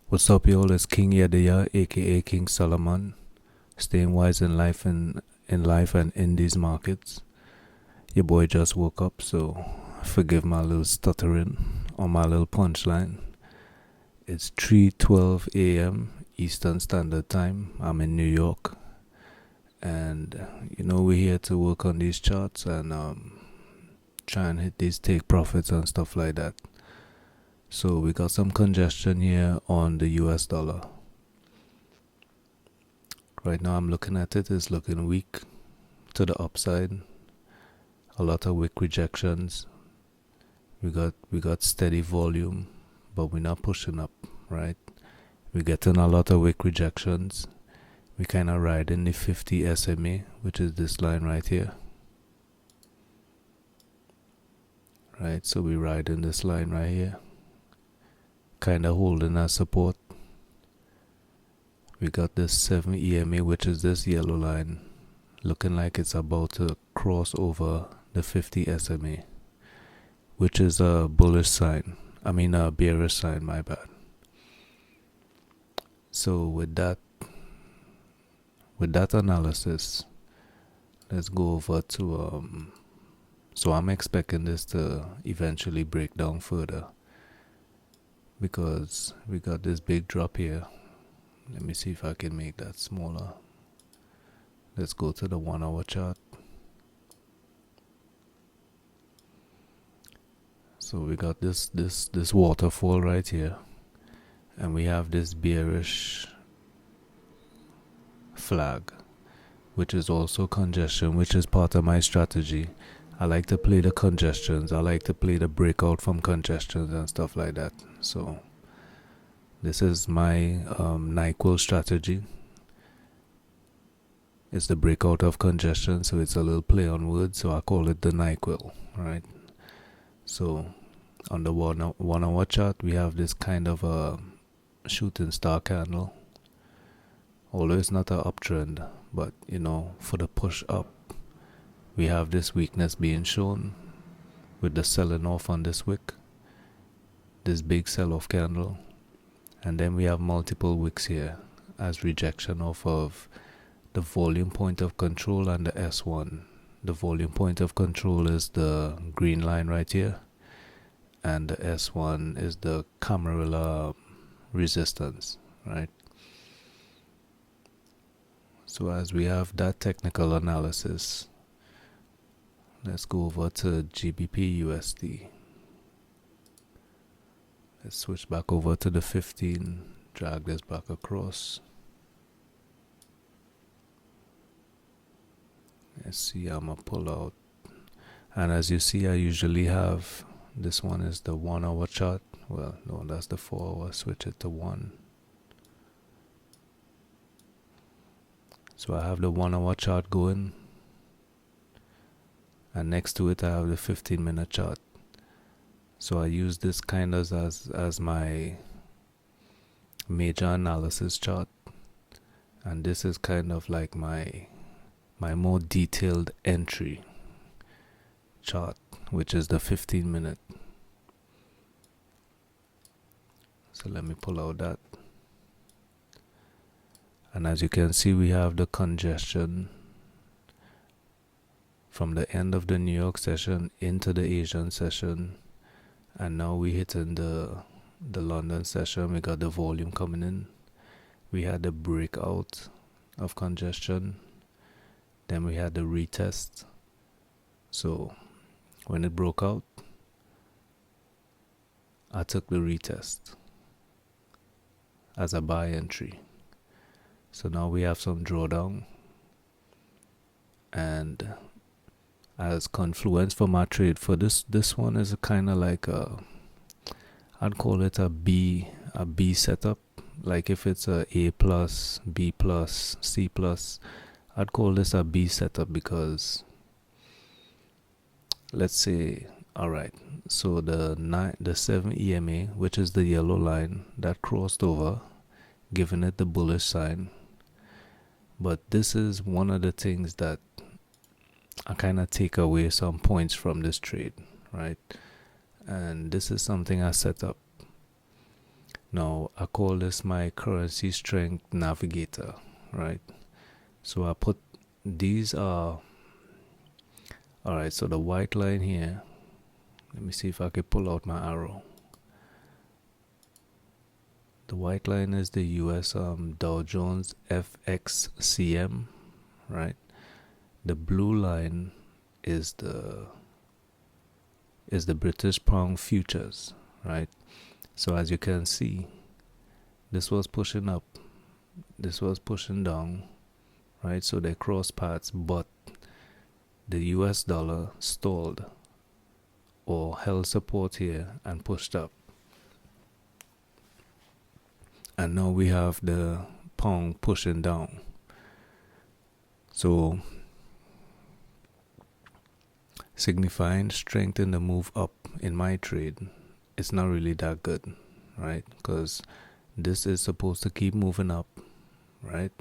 What's up, y'all? It's King Yedaya, aka King Solomon, staying wise in life and in these markets. Your boy just woke up, so forgive my little stuttering or my little punchline. It's 3:12 a.m. Eastern Standard Time. I'm in New York, and we're here to work on these charts and try and hit these take profits and stuff like that. So we got some congestion here on the US dollar. Right now I'm looking at it, it's looking weak to the upside. A lot of wick rejections. We got steady volume, but we're not pushing up, right? We're getting a lot of wick rejections. We kinda ride in the 50 SMA, which is this line right here. Right, so we ride in this line right here. Kinda holding our support. We got this 7 EMA, which is this yellow line, looking like it's about to cross over the 50 SMA, which is a bullish sign. A bearish sign, my bad. So with that analysis, let's go over to so I'm expecting this to eventually break down further because we got this big drop here. Let me see if I can make that smaller. Let's go to the 1 hour chart. So we got this waterfall right here, and we have this bearish flag, which is also congestion, which is part of my strategy. I like to play the congestions. I like to play the breakout from congestions and stuff like that. So this is my NyQuil strategy. It's the breakout of congestion, so it's a little play on words, so I call it the NyQuil, right? So on the 1 hour chart, we have this kind of a shooting star candle. Although it's not an uptrend, but for the push up, we have this weakness being shown with the selling off on this wick, this big sell-off candle, and then we have multiple wicks here as rejection off of the volume point of control and the S1. The volume point of control is the green line right here, and the S1 is the Camarilla resistance, right? So as we have that technical analysis, let's go over to GBPUSD. Let's switch back over to the 15, drag this back across. Let's see, I'm gonna pull out. And as you see, I usually have, this one is the 1 hour chart. Well, no, that's the 4 hour, switch it to 1. So I have the 1 hour chart going, and next to it I have the 15-minute chart. So I use this kind of as my major analysis chart, and this is kind of like my more detailed entry chart, which is the 15-minute. So let me pull out that. And as you can see, we have the congestion from the end of the New York session into the Asian session, and now we hitting the London session. We got the volume coming in. We had the breakout of congestion, then we had the retest. So when it broke out, I took the retest as a buy entry. So now we have some drawdown, and as confluence for my trade for this one is kind of like I'd call it a B setup. Like if it's a A plus, B plus, C plus, I'd call this a B setup because let's say, alright, so the 7 EMA, which is the yellow line, that crossed over, giving it the bullish sign. But this is one of the things that I kind of take away some points from this trade, right? And this is something I set up. Now I call this my currency strength navigator, right? So I put these are alright, so the white line here, let me see if I can pull out my arrow. The white line is the US Dow Jones FXCM, right? The blue line is the British pound futures, right? So as you can see, this was pushing up, this was pushing down, right? So they cross paths, but the US dollar stalled or held support here and pushed up. And now we have the pound pushing down. So signifying strength in the move up in my trade, it's not really that good, right? Because this is supposed to keep moving up, right?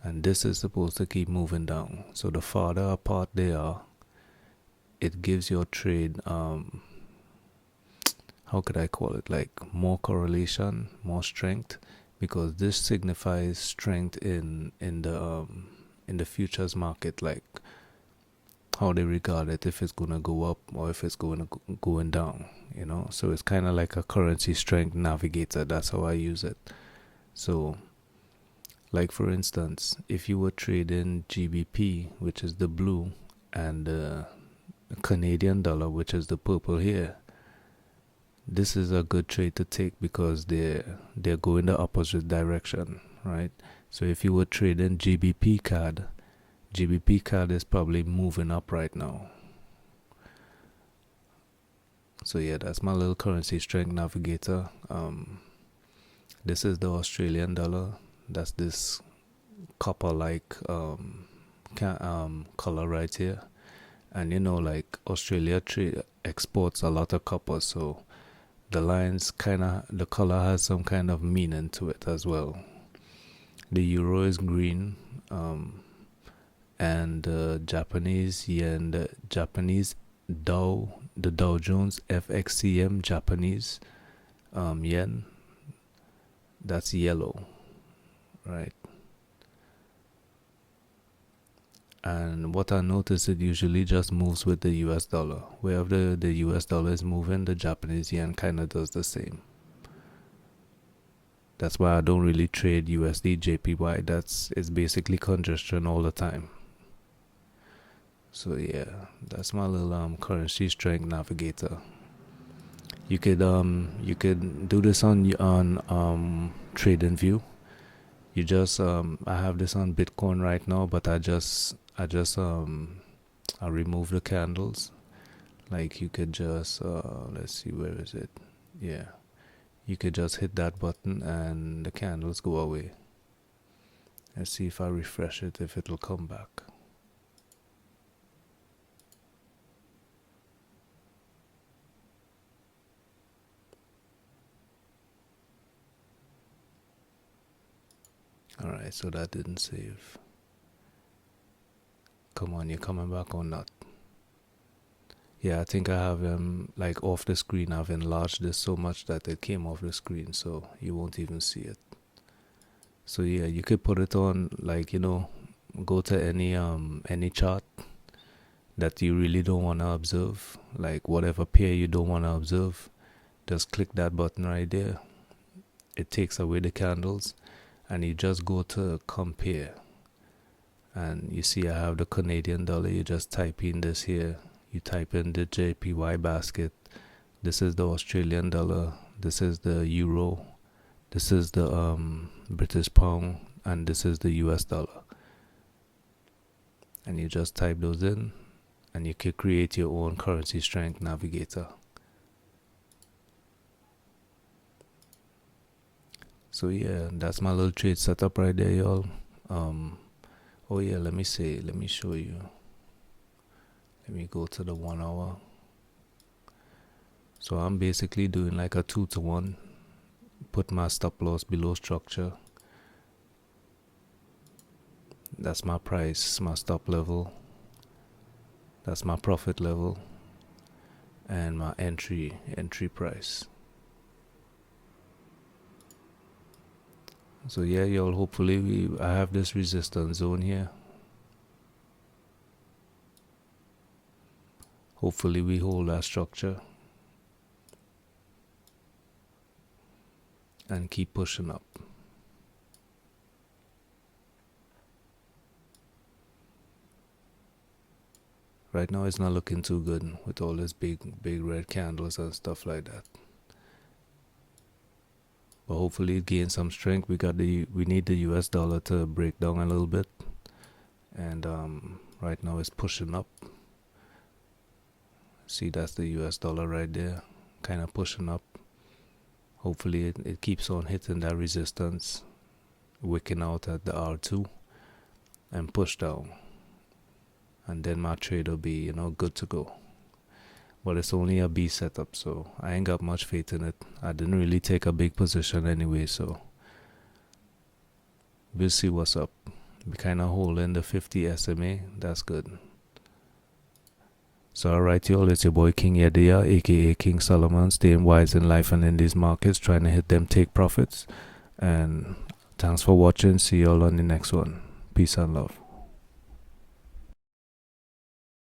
And this is supposed to keep moving down. So the farther apart they are, it gives your trade how could I call it, like more correlation, more strength, because this signifies strength in the futures market, like how they regard it, if it's gonna go up or if it's going down, you know. So it's kind of like a currency strength navigator. That's how I use it. So like for instance, if you were trading GBP, which is the blue, and the Canadian dollar, which is the purple here, this is a good trade to take because they're going the opposite direction, right? So if you were trading GBP CAD is probably moving up right now. So yeah, that's my little currency strength navigator. This is the Australian dollar. That's this copper like color right here. And you know, like Australia exports a lot of copper, so the lines the color has some kind of meaning to it as well. The euro is green, and the Japanese yen, the Dow Jones FXCM Japanese yen, that's yellow, right? And what I notice, it usually just moves with the US dollar. Wherever the US dollar is moving, the Japanese yen kind of does the same. That's why I don't really trade USD JPY. It's basically congestion all the time. So yeah, that's my little currency strength navigator. You could do this on TradingView. You just I have this on Bitcoin right now, but I remove the candles. Like you could just let's see, where is it? Yeah, you could just hit that button and the candles go away. Let's see if I refresh it, if it'll come back. Alright, so that didn't save. Come on, you're coming back or not? Yeah, I think I have like off the screen. I've enlarged this so much that it came off the screen, so you won't even see it. So yeah, you could put it on, like, you know, go to any chart that you really don't want to observe, like whatever pair you don't want to observe, just click that button right there. It takes away the candles, and you just go to compare, and you see I have the Canadian dollar. You just type in this here, you type in the JPY basket. This is the Australian dollar, this is the euro, this is the British pound, and this is the US dollar. And you just type those in, and you can create your own currency strength navigator. So yeah, that's my little trade setup right there, y'all. Oh yeah, let me show you. Let me go to the 1 hour. So I'm basically doing like a 2-to-1. Put my stop loss below structure. That's my price, my stop level. That's my profit level. And my entry price. So yeah, y'all, hopefully I have this resistance zone here. Hopefully we hold that structure and keep pushing up. Right now it's not looking too good with all this big red candles and stuff like that. But hopefully it gains some strength. We need the US dollar to break down a little bit. And right now it's pushing up. See, that's the US dollar right there, kind of pushing up. Hopefully it keeps on hitting that resistance, wicking out at the R2 and push down. And then my trade will be, good to go. But it's only a B setup, so I ain't got much faith in it. I didn't really take a big position anyway, so we'll see what's up. We kind of holding the 50 SMA. That's good. So alright, y'all, it's your boy King Yediya, aka King Solomon, staying wise in life and in these markets, trying to hit them take profits. And thanks for watching. See y'all on the next one. Peace and love.